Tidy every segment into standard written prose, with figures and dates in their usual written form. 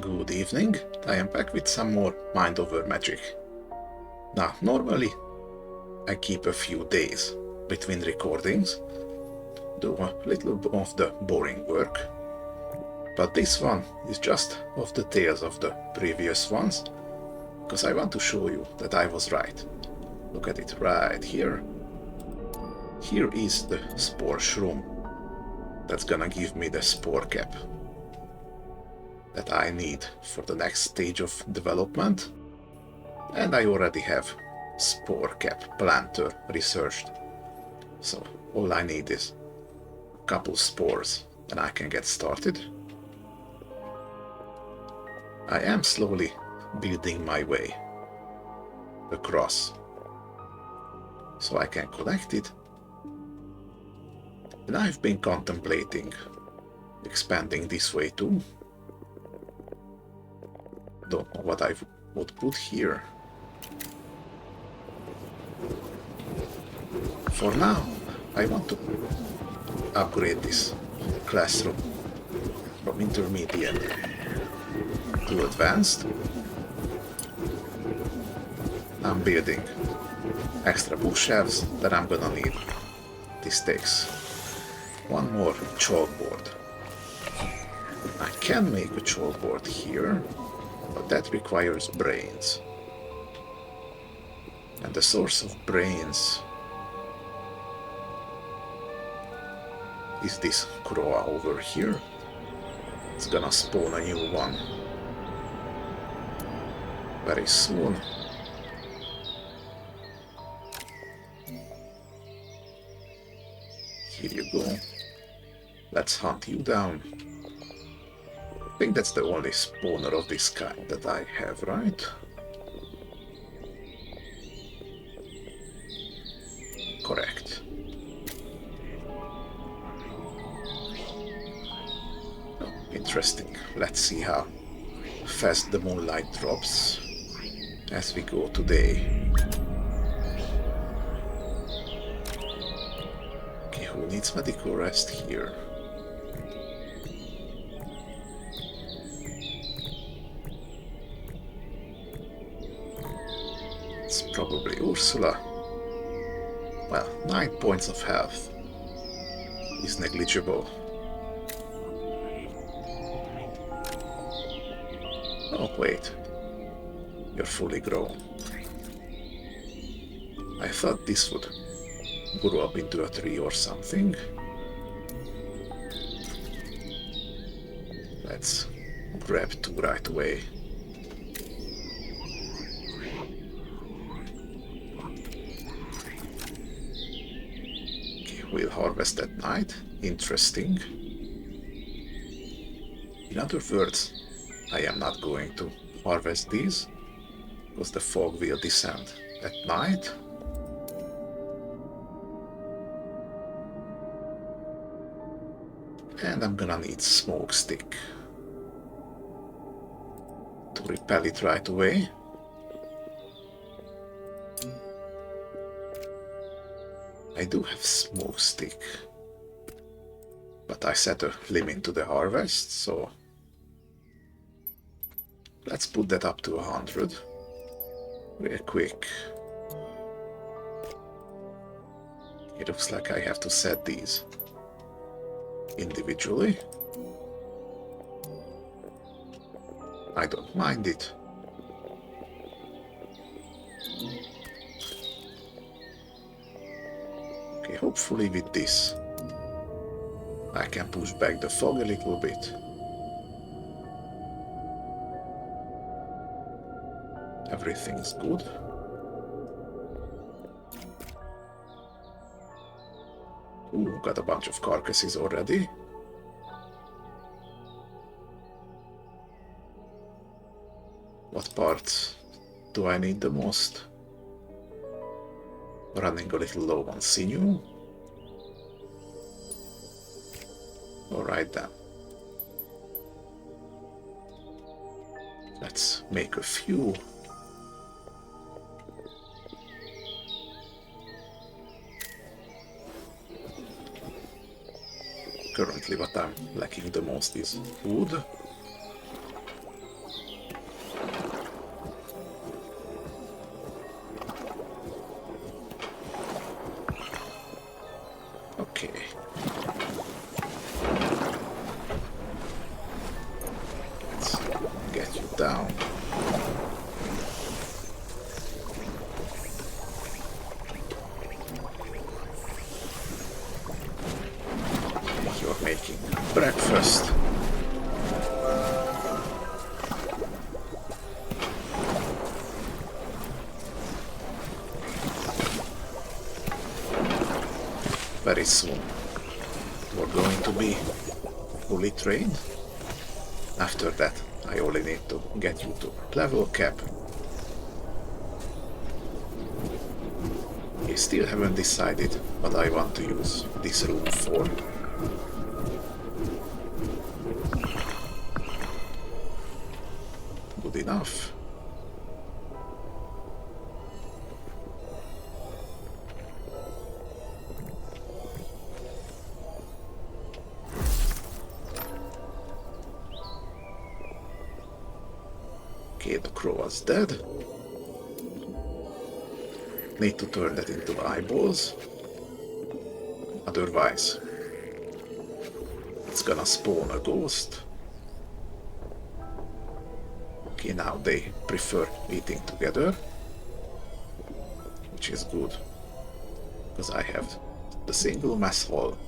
Good evening, I am back with some more Mind Over Magic. Now, normally I keep a few days between recordings, do a little of the boring work, but this one is just of the tales of the previous ones, because I want to show you that I was right. Look at it right here. Here is the spore shroom that's gonna give me the spore cap that I need for the next stage of development, and I already have spore cap planter researched, so all I need is a couple spores and I can get started. I am slowly building my way across so I can collect it, and I've been contemplating expanding this way too. Don't know what I would put here. For now, I want to upgrade this classroom from intermediate to advanced. I'm building extra bookshelves that I'm gonna need. This takes one more chalkboard. I can make a chalkboard here, but that requires brains. And the source of brains is this Croa over here. It's gonna spawn a new one very soon. Here you go. Let's hunt you down. I think that's the only spawner of this kind that I have, right? Correct. Oh, interesting. Let's see how fast the moonlight drops as we go today. Okay, who needs medical rest here? It's probably Ursula. Well, 9 points of health is negligible. Oh wait, you're fully grown. I thought this would grow up into a tree or something. Let's grab 2 right away. We'll harvest at night. Interesting. In other words, I am not going to harvest these, because the fog will descend at night. And I'm gonna need smoke stick to repel it right away. I do have smoke stick, but I set a limit to the harvest, so let's put that up to 100 real quick. It looks like I have to set these individually. I don't mind it. Okay, hopefully with this I can push back the fog a little bit. Everything's good. Ooh, got a bunch of carcasses already. What parts do I need the most? Running a little low on sinew. Alright then. Let's make a few. Currently what I'm lacking the most is wood. very soon. We're going to be fully trained. After that, I only need to get you to level cap. I still haven't decided what I want to use this room for. Good enough. Okay, the crow was dead. Need to turn that into eyeballs. Otherwise, it's gonna spawn a ghost. Okay, now they prefer eating together, which is good, because I have the single mess hall.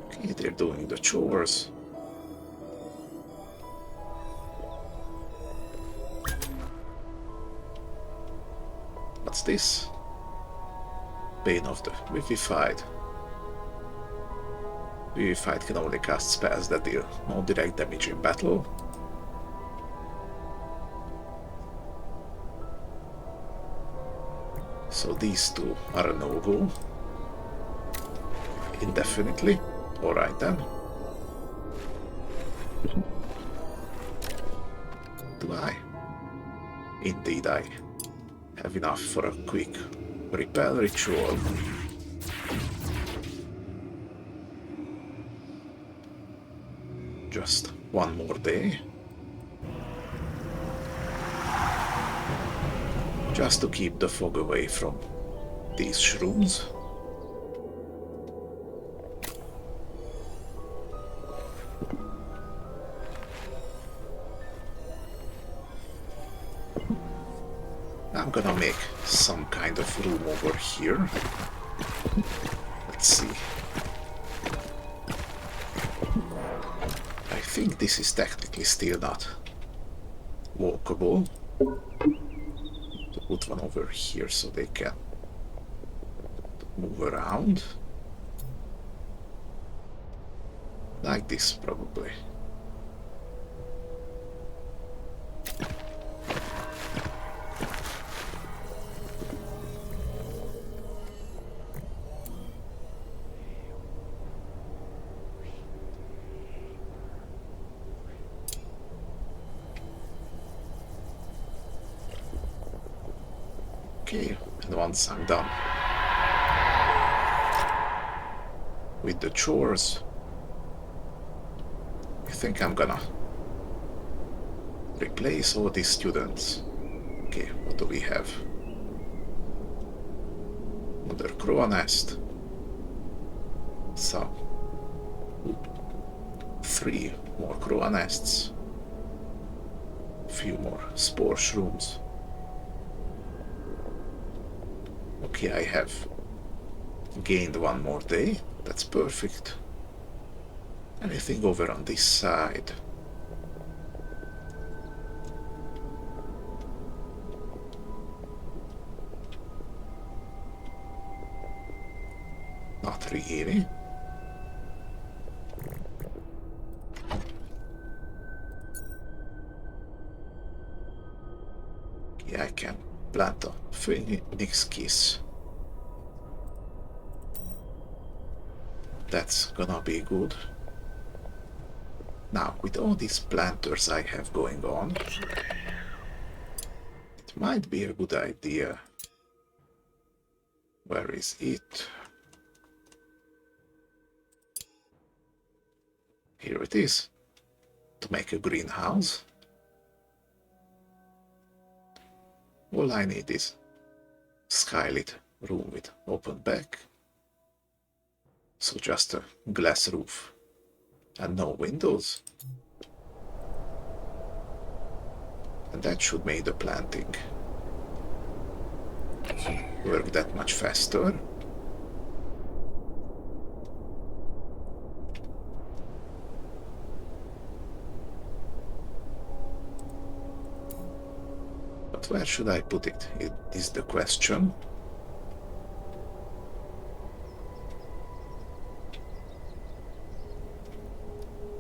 Okay, they're doing the chores. What's this? Bane of the Vivified. Vivified can only cast spells that deal no direct damage in battle. So these two are a no-go. Indefinitely. Alright then. Do I? Indeed I have enough for a quick repel ritual. Just one more day. Just to keep the fog away from these shrooms. I'm gonna make some kind of room over here. Let's see. I think this is technically still not walkable. To put one over here so they can move around. Like this, probably. Okay, and once I'm done with the chores, I think I'm gonna replace all these students. Okay, what do we have? Another crow nest. So, 3 more crow nests. A few more spore shrooms. Okay, I have gained 1 more day. That's perfect. Anything over on this side? Not really. Yeah, I can plant a phoenix kiss. That's gonna be good. Now, with all these planters I have going on, it might be a good idea. Where is it? Here it is. To make a greenhouse. All I need is skylit room with open back. So just a glass roof and no windows. And that should make the planting work that much faster. But where should I put it? It is the question.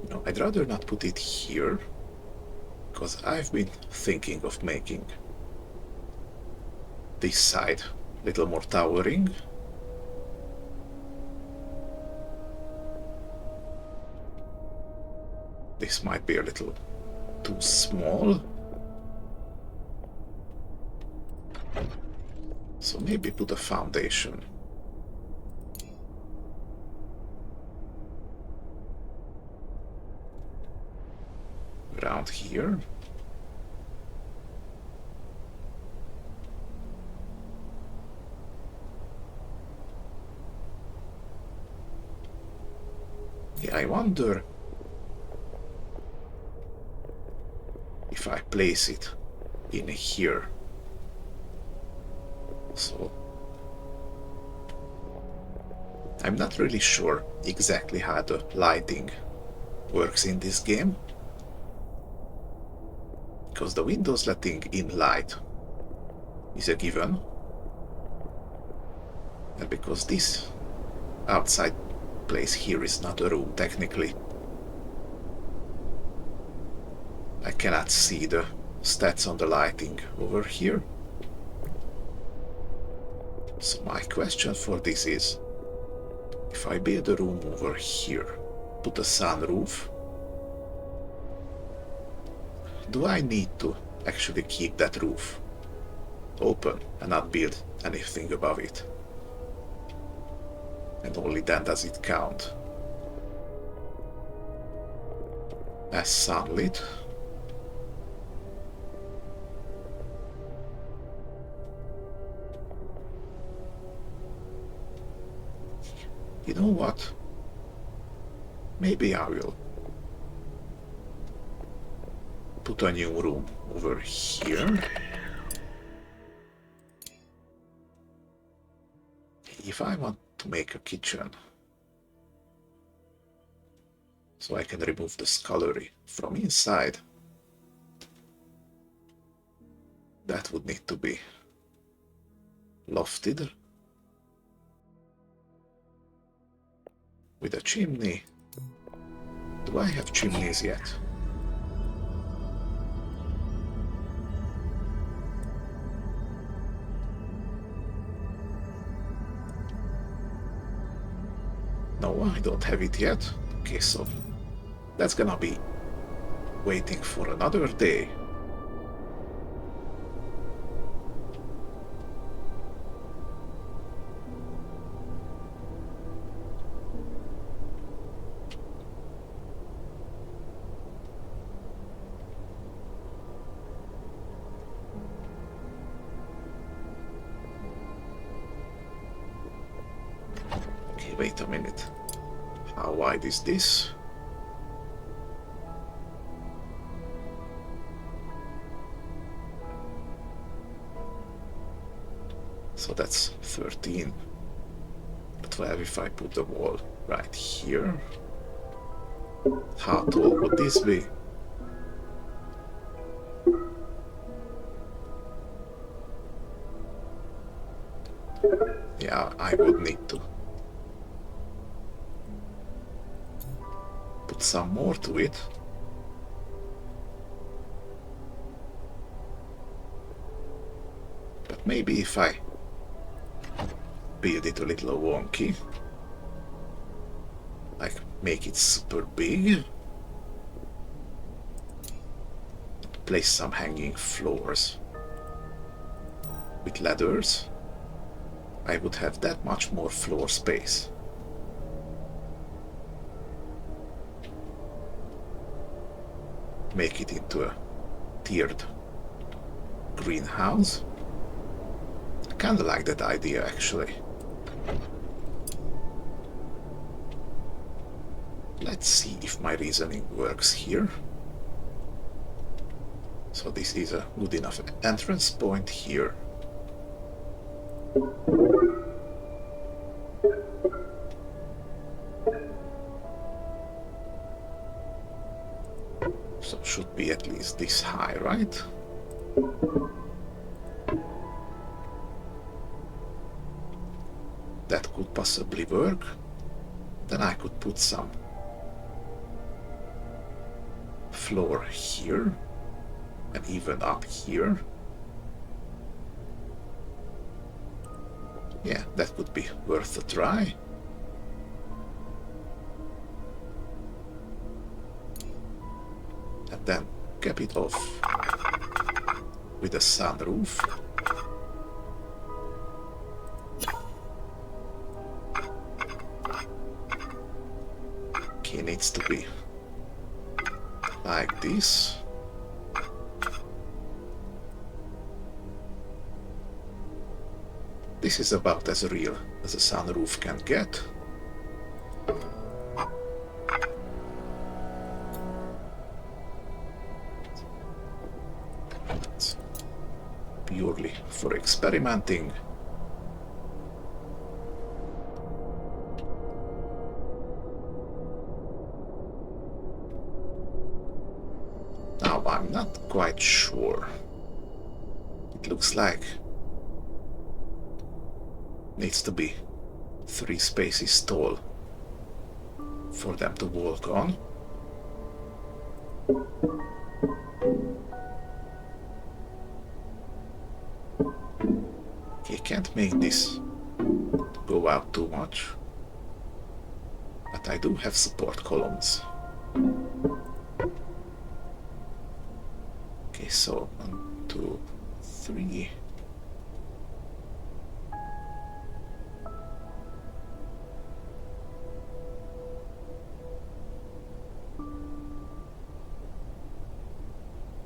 No, I'd rather not put it here, because I've been thinking of making this side a little more towering. This might be a little too small. So maybe put a foundation. Around here. Yeah, I wonder if I place it in here. So I'm not really sure exactly how the lighting works in this game, because the windows letting in light is a given, and because this outside place here is not a room technically, I cannot see the stats on the lighting over here. So my question for this is, if I build a room over here, put a sunroof, do I need to actually keep that roof open and not build anything above it? And only then does it count as sunlit? You know what? Maybe I will put a new room over here. If I want to make a kitchen, so I can remove the scullery from inside, that would need to be lofted with a chimney. Do I have chimneys yet? No, I don't have it yet. Okay, so that's gonna be waiting for another day. Okay, wait a minute. How wide is this? So that's 13. 12 if I put the wall right here. How tall would this be? Yeah, I would need to put some more to it. But maybe if I build it a little wonky, like make it super big, place some hanging floors with ladders, I would have that much more floor space. Make it into a tiered greenhouse. I kinda like that idea actually. Let's see if my reasoning works here. So this is a good enough entrance point here. So should be at least this high, right? that could possibly work. Then I could put some floor here and even up here. Yeah, that could be worth a try. And then cap it off with a sunroof. Okay, needs to be like this. This is about as real as a sunroof can get. It's purely for experimenting. Now I'm not quite sure. It looks like needs to be 3 spaces tall for them to walk on. Okay, can't make this go out too much, but I do have support columns. Okay, so 1, 2, 3.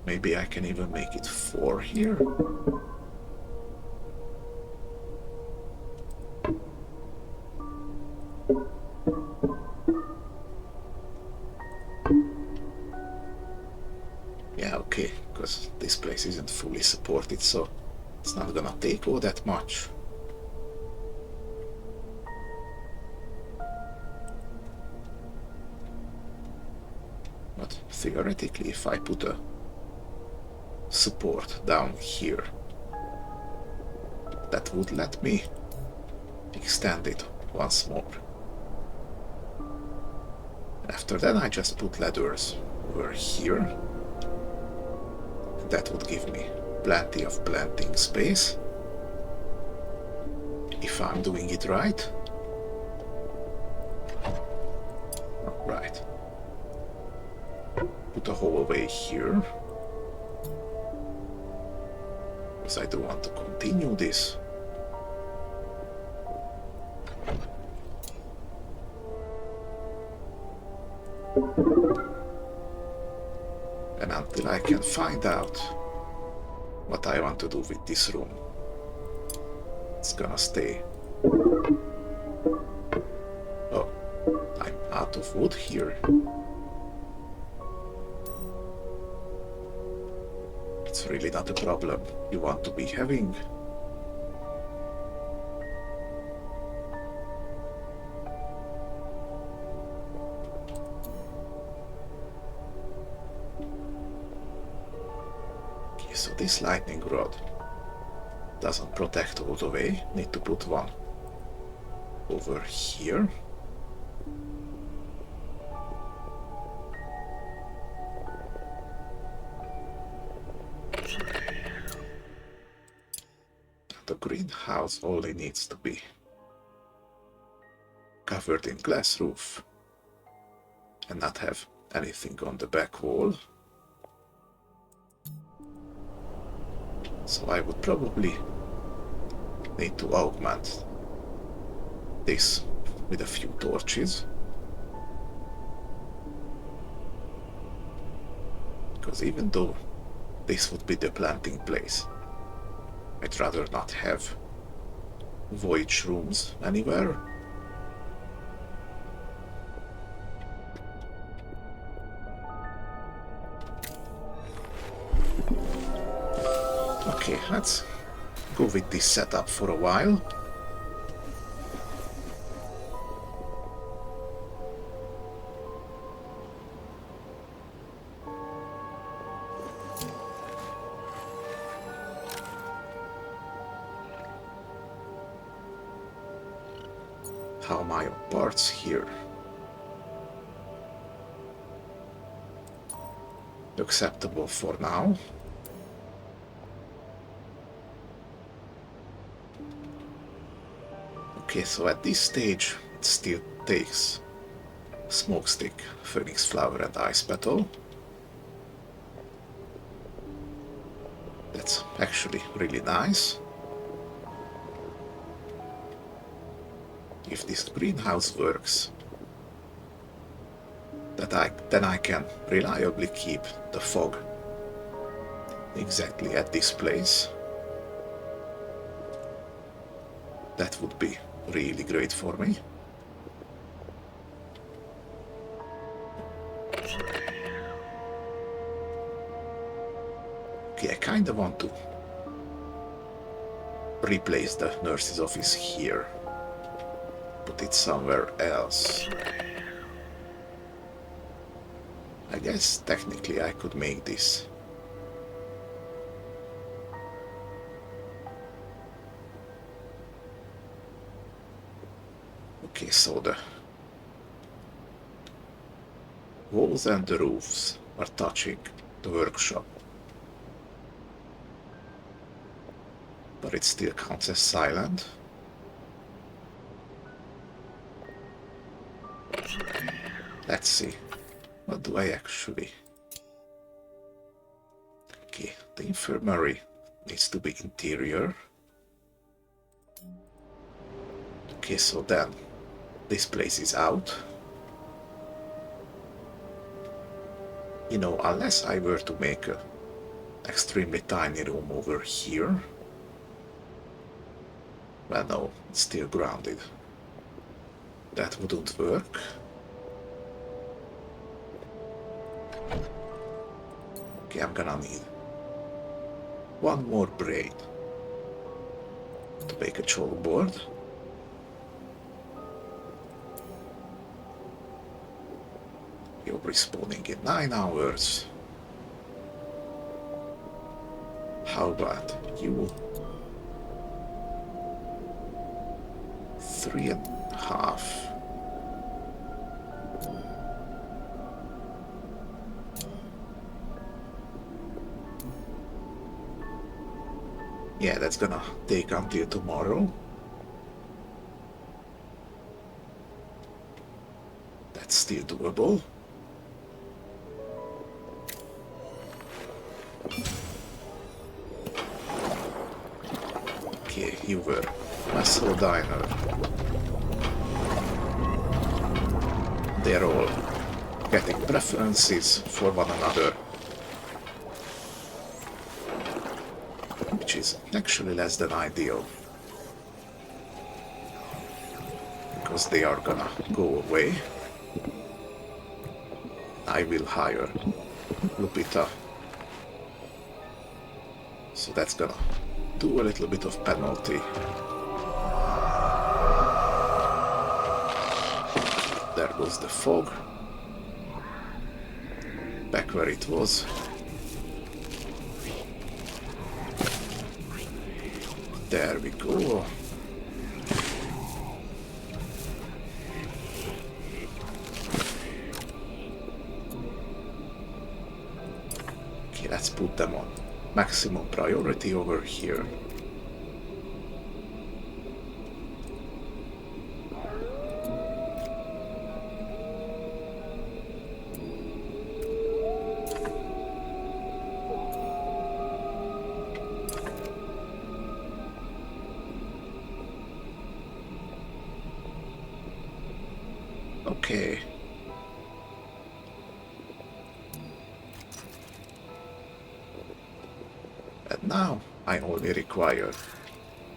Maybe I can even make it 4 here. Yeah, okay, because this place isn't fully supported, so it's not gonna take all that much. But theoretically, if I put a support down here, that would let me extend it once more. After that I just put ladders over here. That would give me plenty of planting space, if I'm doing it right. Right. Put a hallway here, because I do want to continue this. And until I can find out what I want to do with this room, it's gonna stay. Oh, I'm out of wood here. It's really not a problem you want to be having. Okay, so this lightning rod doesn't protect all the way. Need to put one over here. The greenhouse only needs to be covered in glass roof and not have anything on the back wall. So I would probably need to augment this with a few torches, because even though this would be the planting place, I'd rather not have voyage rooms anywhere. Okay, let's go with this setup for a while. How am I on parts here? Acceptable for now. Okay, so at this stage it still takes smoke stick, phoenix flower and ice petal. That's actually really nice. If this greenhouse works, then I can reliably keep the fog exactly at this place. That would be really great for me. Okay, I kinda want to replace the nurse's office here. Put it somewhere else. I guess technically I could make this. Okay, so the walls and the roofs are touching the workshop. But it still counts as silent. Let's see. What do I actually... Okay, the infirmary needs to be interior. Okay, so then this place is out. You know, unless I were to make an extremely tiny room over here. Well, no, it's still grounded. That wouldn't work. Okay, I'm gonna need one more brain to make a chalkboard. You're respawning in 9 hours. How about you? 3.5. Yeah, that's gonna take until tomorrow. That's still doable. Okay, you were muscle diner. They're all getting preferences for one another, which is actually less than ideal, because they are gonna go away. I will hire Lupita, so that's gonna do a little bit of penalty. There goes the fog, back where it was. There we go. Okay, let's put them on maximum priority over here. Okay. And now I only require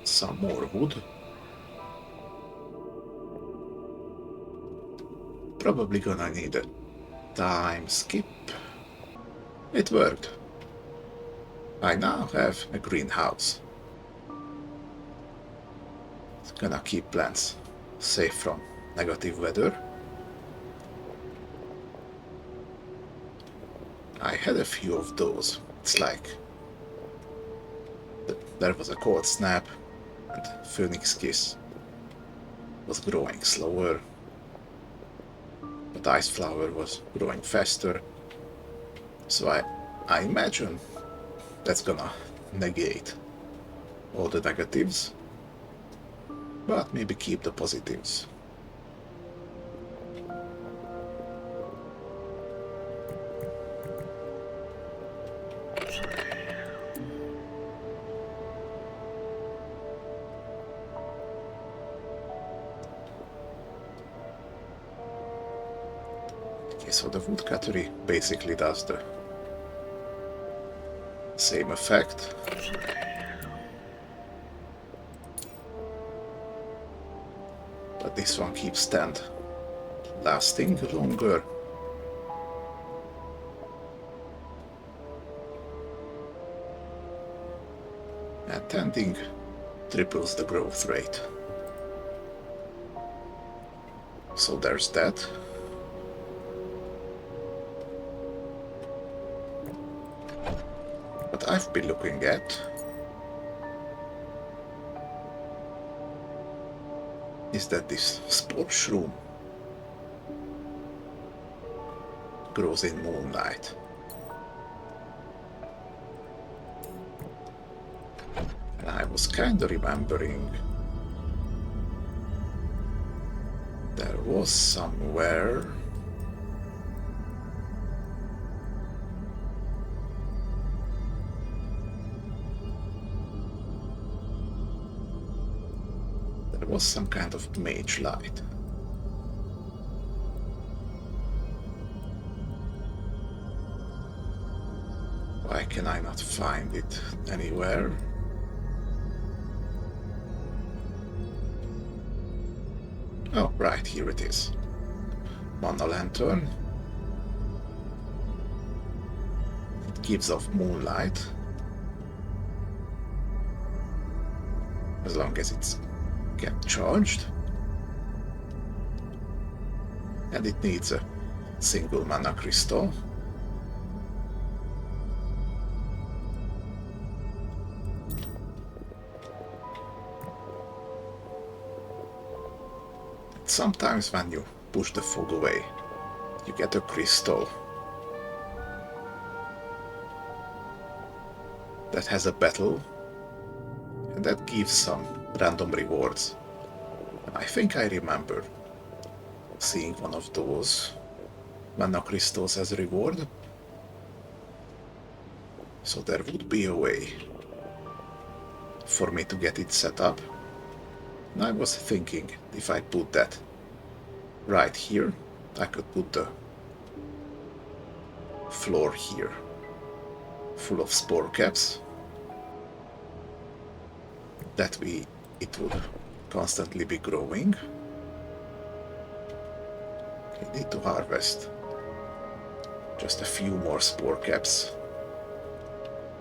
some more wood. Probably gonna need a time skip. It worked. I now have a greenhouse. It's gonna keep plants safe from negative weather. I had a few of those. It's like there was a cold snap and phoenix kiss. was growing slower, but ice flower was growing faster. So I imagine that's gonna negate all the negatives, but maybe keep the positives. Okay, so the woodcuttery basically does the same effect. But this one keeps lasting longer. And tending triples the growth rate. So there's that. What I've been looking at is that this spore shroom grows in moonlight. And I was kind of remembering there was somewhere some kind of mage light. Why can I not find it anywhere? Oh, right, here it is. Mana lantern. It gives off moonlight. As long as it's kept charged. And it needs a single mana crystal. Sometimes when you push the fog away, you get a crystal that has a battle, and that gives some random rewards. And I think I remember seeing one of those mana crystals as a reward. So there would be a way for me to get it set up. And I was thinking, if I put that right here, I could put the floor here full of spore caps. That way it would constantly be growing. I need to harvest just a few more spore caps.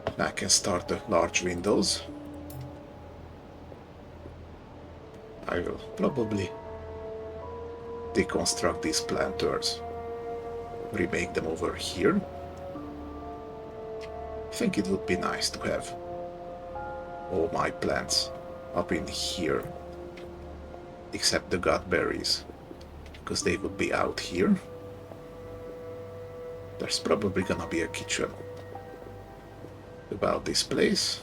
And I can start the large windows. I will probably deconstruct these planters, remake them over here. I think it would be nice to have all my plants up in here, except the godberries, because they would be out here. There's probably gonna be a kitchen about this place.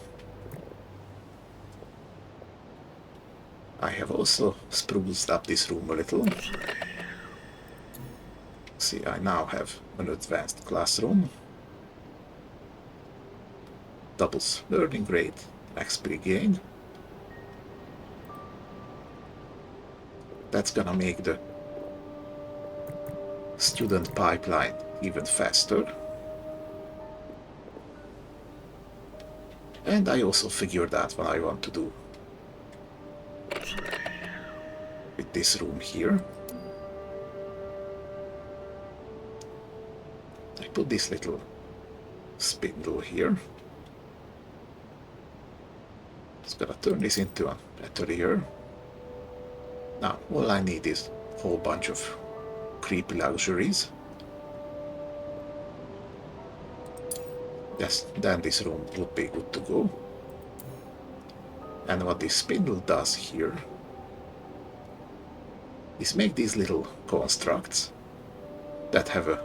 I have also spruced up this room a little. See, I now have an advanced classroom. Doubles learning rate, XP gain. That's gonna make the student pipeline even faster. And I also figured out what I want to do with this room here. I put this little spindle here. It's gonna turn this into an atelier. Now, all I need is a whole bunch of creepy luxuries. Yes, then this room would be good to go. And what this spindle does here is make these little constructs that have a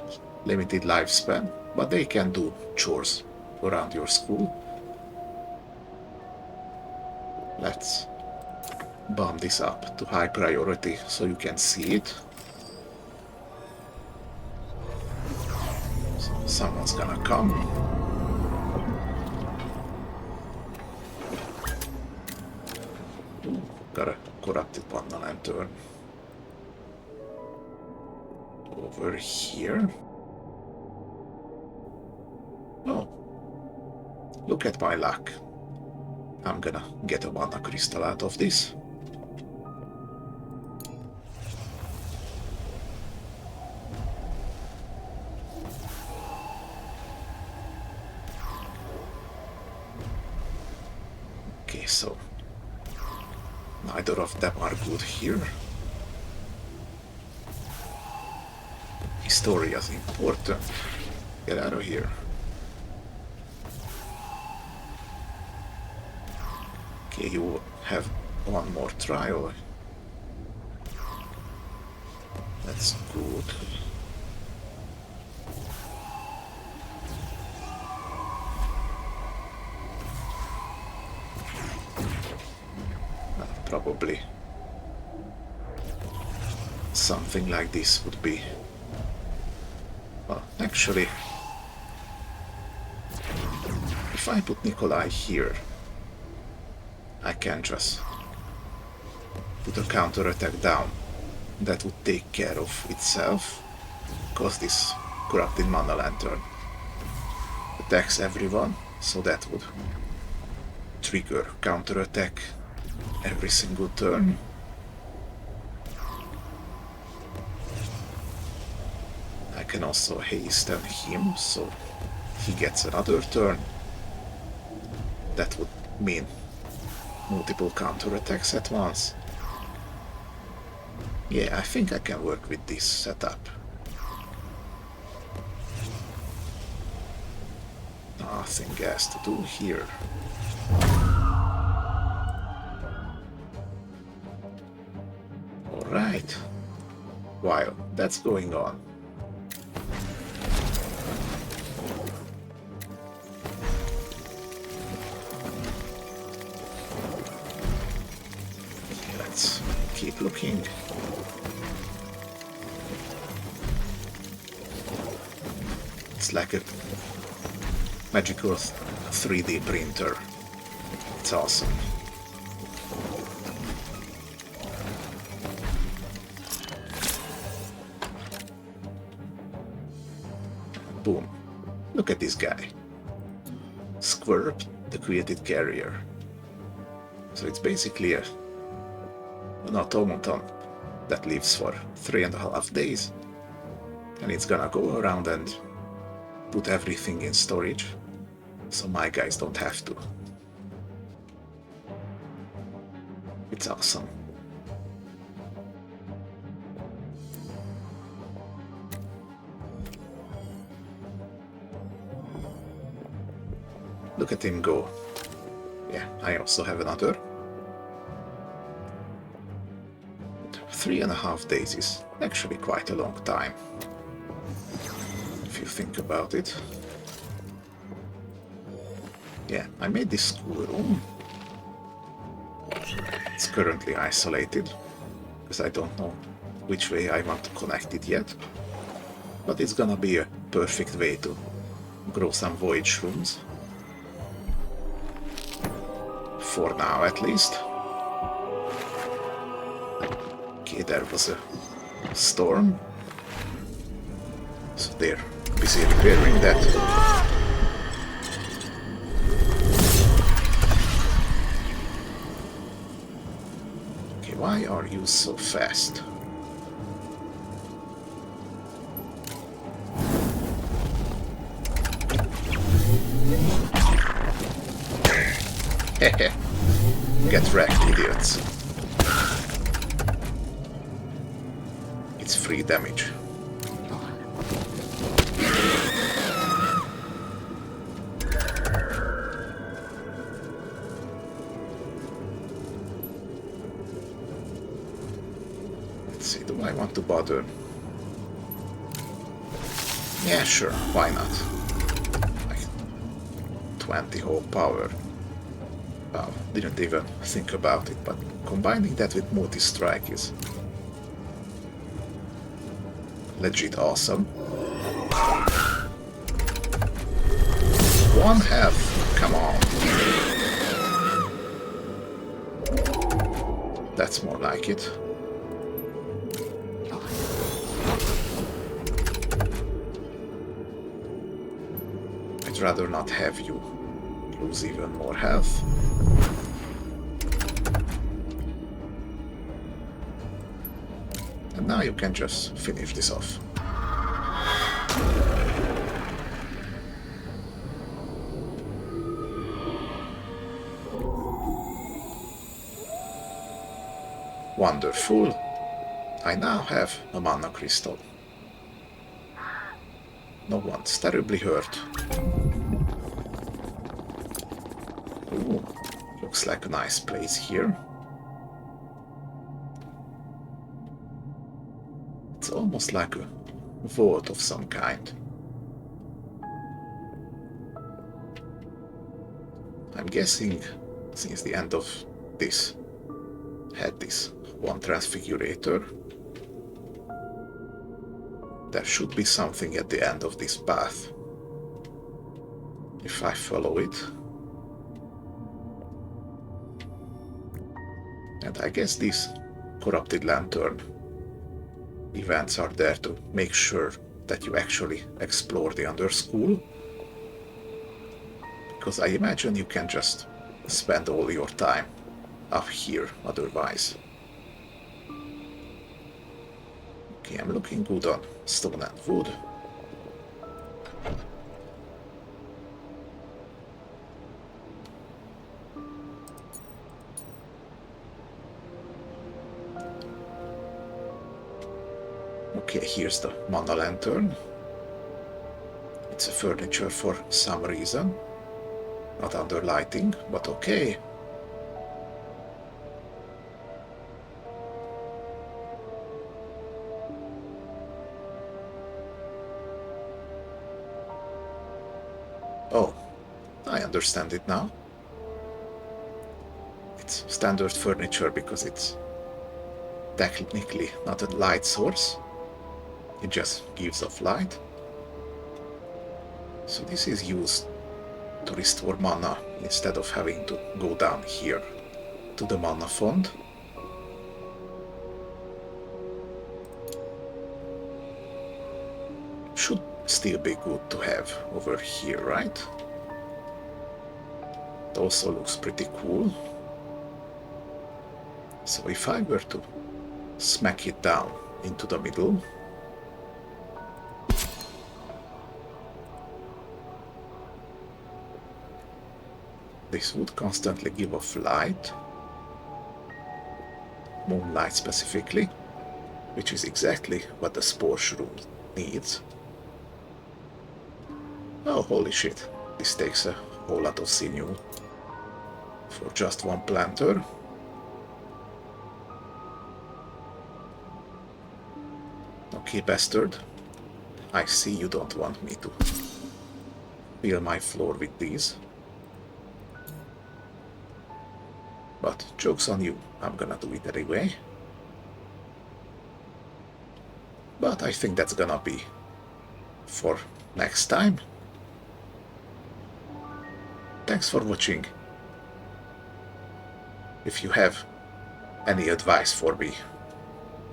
limited lifespan, but they can do chores around your school. Let's bump this up to high priority so you can see it. So someone's gonna come. Ooh, got a corrupted mana lantern. Over here. Oh, look at my luck. I'm gonna get a mana crystal out of this. Okay, so neither of them are good here. Historia is important. Get out of here. Okay, you have one more trial. That's good. Probably something like this would be... Well, actually, if I put Nikolai here, I can just put a counter-attack down. That would take care of itself, because this corrupted mana lantern attacks everyone, so that would trigger counter-attack every single turn. I can also hasten him, so he gets another turn. That would mean multiple counterattacks at once. Yeah, I think I can work with this setup. Nothing else to do here. Alright. While that's going on, let's keep looking. It's like a magical 3D printer. It's awesome. Boom. Look at this guy. Squirp, the created carrier. So it's basically an automaton that lives for 3.5 days. And it's gonna go around and put everything in storage, so my guys don't have to. It's awesome. Look at him go. Yeah, I also have another. 3.5 days is actually quite a long time, if you think about it. Yeah, I made this schoolroom. It's currently isolated, because I don't know which way I want to connect it yet. But it's gonna be a perfect way to grow some void shrooms. For now, at least. Okay, there was a storm. So they're busy repairing that. Okay, why are you so fast? Hehe. Get wrecked, idiots. It's free damage. Let's see, do I want to bother? Yeah, sure, why not? Like 20 whole power. Wow, didn't even think about it, but combining that with multi-strike is legit awesome. One health, come on. That's more like it. I'd rather not have you lose even more health. And now you can just finish this off. Wonderful. I now have a mana crystal. No one's terribly hurt. Ooh, looks like a nice place here. It's almost like a vault of some kind. I'm guessing since the end of this had this one transfigurator, there should be something at the end of this path. If I follow it. And I guess these corrupted lantern events are there to make sure that you actually explore the underschool. Because I imagine you can just spend all your time up here otherwise. Okay, I'm looking good on stone and wood. Okay, here's the mana lantern. It's a furniture for some reason. Not under lighting, but okay. Oh, I understand it now. It's standard furniture because it's technically not a light source. It just gives off light. So this is used to restore mana instead of having to go down here to the mana font. Should still be good to have over here, right? It also looks pretty cool. So if I were to smack it down into the middle, this would constantly give off light, moonlight specifically, which is exactly what the spore shroom needs. Oh, holy shit, this takes a whole lot of sinew for just one planter. Okay, bastard, I see you don't want me to fill my floor with these. But joke's on you, I'm gonna do it anyway. But I think that's gonna be for next time. Thanks for watching. If you have any advice for me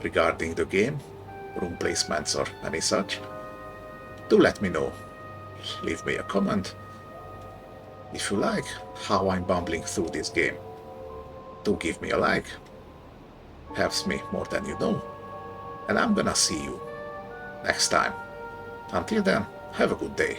regarding the game, room placements or any such, do let me know. Leave me a comment. If you like how I'm bumbling through this game, do give me a like. Helps me more than you know. And I'm gonna see you next time. Until then, have a good day.